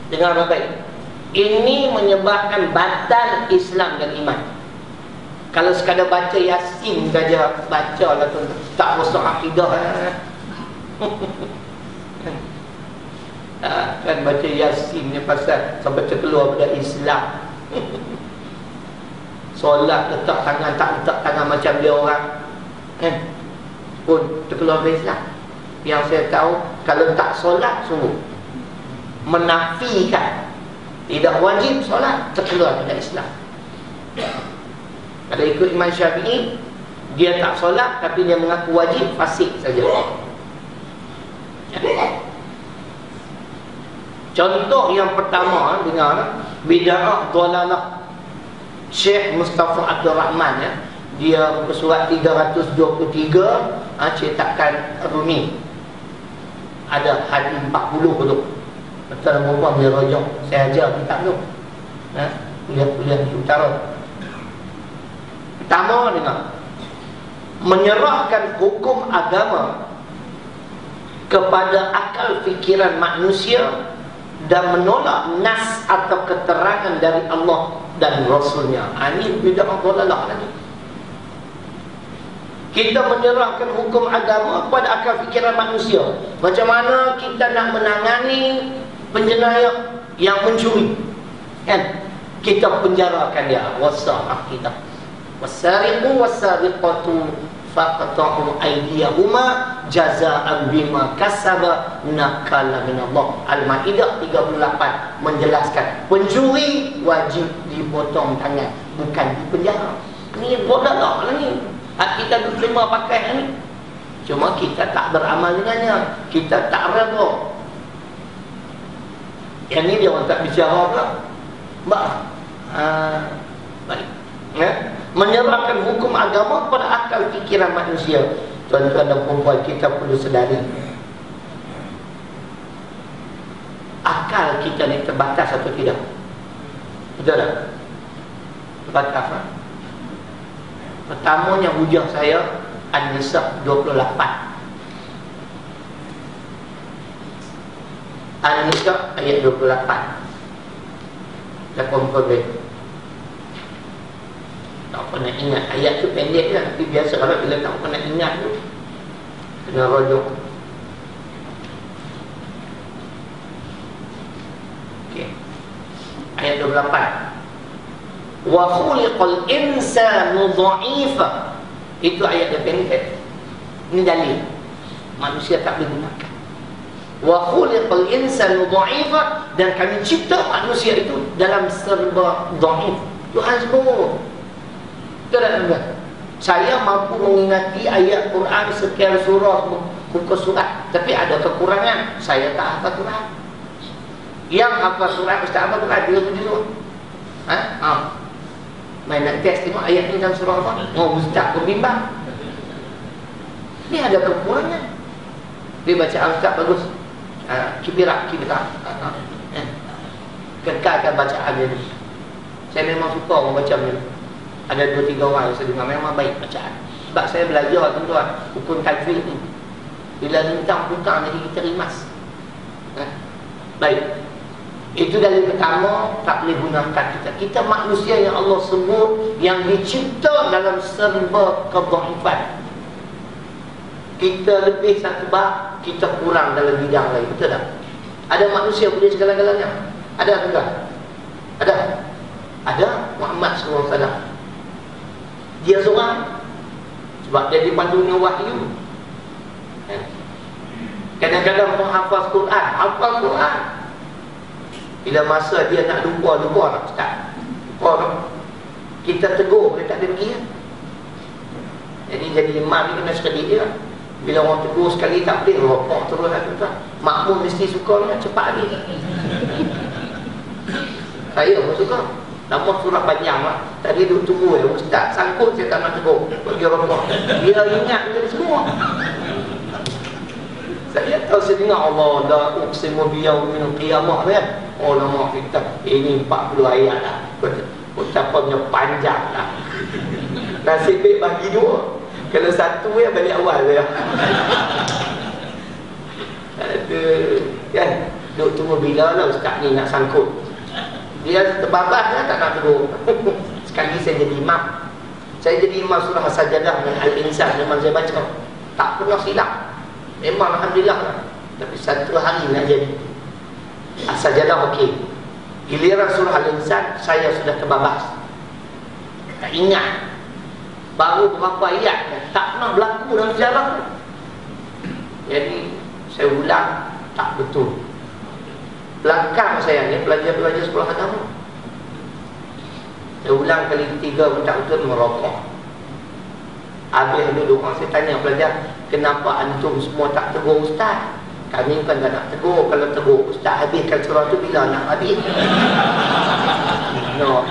Dengar baik. Ini menyebabkan batal Islam dan iman. Kalau sekadar baca Yasin saja, baca lah tu, tak rosak akidah. Kan baca Yasin ni pasal sampai terkeluar pada Islam. Solat letak tangan, tak letak tangan macam dia orang, kan, pun terkeluar dari Islam. Yang saya tahu, kalau tak solat sungguh menafikan tidak wajib solat, terkeluar dari Islam. Kalau ikut Imam Syafi'i, dia tak solat tapi dia mengaku wajib, fasik saja. Contoh yang pertama, dengar, bid'ah dhalalah. Syekh Mustafa Abdul Rahman, ya, dia bersurat 323, cetakan Rumi. Ada hadis 40 tu. Betul perempuan dia rojok. Saya ajar kitab tu. Kuliah-kuliah di utara. Pertama, dengar, menyerahkan hukum agama kepada akal fikiran manusia dan menolak nas atau keterangan dari Allah dan Rasulnya. Ini bid'ah dhalalah lagi. Kita menyerahkan hukum agama kepada akal fikiran manusia. Macam mana kita nak menangani penjenayah yang mencuri, kan? Kita penjarakan dia. Wasah kita. Wasariqu wasariqatu faqta'u aydiyahuma jazaa'an bima kasaba nakala min Allah. Al-Maidah 38 menjelaskan pencuri wajib dipotong tangan, bukan dipenjara. Ni bodoh ni. Hak kita terima pakai ni. Cuma kita tak beramal dengannya. Kita tak redha. Yang ni dia orang tak bicara pula. Baik. Ya? Menyerahkan hukum agama kepada akal fikiran manusia. Tuan-tuan dan puan-puan, kita perlu sedari, akal kita ni terbatas atau tidak? Betul tak? Terbatas tak? Pertamanya hujah saya An-Nisa 28. An-Nisa ayat 28. Dah confirm. Tak pernah ingat. Ayat tu pendek lah, tapi biasa kalau bila tak pernah ingat tu kena rujuk. Okay. Ayat 28. Wa khuliqal insanu dha'ifa. Itu ayat yang pendek. Ini dalil manusia tak boleh gunakan. Wa khuliqal insanu dha'ifa, dan kami cipta manusia itu dalam serba dhaif. Tuhan sebut. Betul tak? Saya mampu mengingati ayat Quran sekian surah, muka surat, tapi ada kekurangan. Saya tak hafal Quran. Yang hafal surat ustaz hafal Quran dia tu. Main nak test tengok ayat ni dalam surah apa? Oh, ustaz berbimbang. Ni ada kekurangan. Dia baca ustaz bagus. Kibirak. Kekalkan bacaan dia ni. Saya memang suka orang baca ni. Ada 2-3 orang yang saya dengar memang baik bacaan. Sebab saya belajar tuan-tuan hukum tajwid ni. Bila lintang-putang jadi kita rimas. Baik. Itu dalil pertama, tak boleh gunakan kita. Kita manusia yang Allah sebut, yang dicipta dalam serba kedhaifan. Kita lebih satu bab, kita kurang dalam bidang lain. Betul tak? Ada manusia boleh segala-galanya? Ada atau tak? Ada. Ada Muhammad SAW. Dia seorang, sebab dia dipandu dengan wahyu. Kadang-kadang menghafaz Quran, hafal Quran. Bila masa dia nak lupa tak ustaz? Lupa. Kita tegur, dia tak ada pergi. Jadi imam ni kena sekali dia. Bila orang tegur sekali tak boleh, rokok terus lah tuan. Makmum mesti suka dengan cepat ni. Saya pun suka. Nama surah panjang lah. Tadi duduk tunggu ustaz sangkut saya tak nak tegur. Pergi rokok. Dia ingat dia semua. Saya tahu saya dengar Allah la uqsimu biyaumin qiyamah kan. Oh nama kita ini 40 ayat lah. Ucapannya panjang lah. Nasib baik bagi 2. Kalau 1 ya balik awal dia. Aduh, kan? Duk tunggu bila lah ustaz ni nak sangkut. Dia terbabas lah, tak nak tegur. Sekali saya jadi imam. Saya jadi imam surah As-Sajadah dengan Al-Insan, memang saya baca. Tak pernah silap. Memang Alhamdulillah lah. Tapi satu hari nak jadi As-Sajadah okey. Giliran surah Al-Insan, saya sudah terbabas. Tak ingat. Baru berapa ayat, tak pernah berlaku dalam sejarah. Jadi saya ulang, tak betul. Belakang saya ni pelajar-pelajar sekolah agama. Saya ulang kali ketiga pun tak betul, merokok. Habis duduk orang, saya tanya pelajar, kenapa antum semua tak tegur ustaz? Kami bukan tak nak tegur. Kalau tegur ustaz habiskan surah tu bila nak habis? No.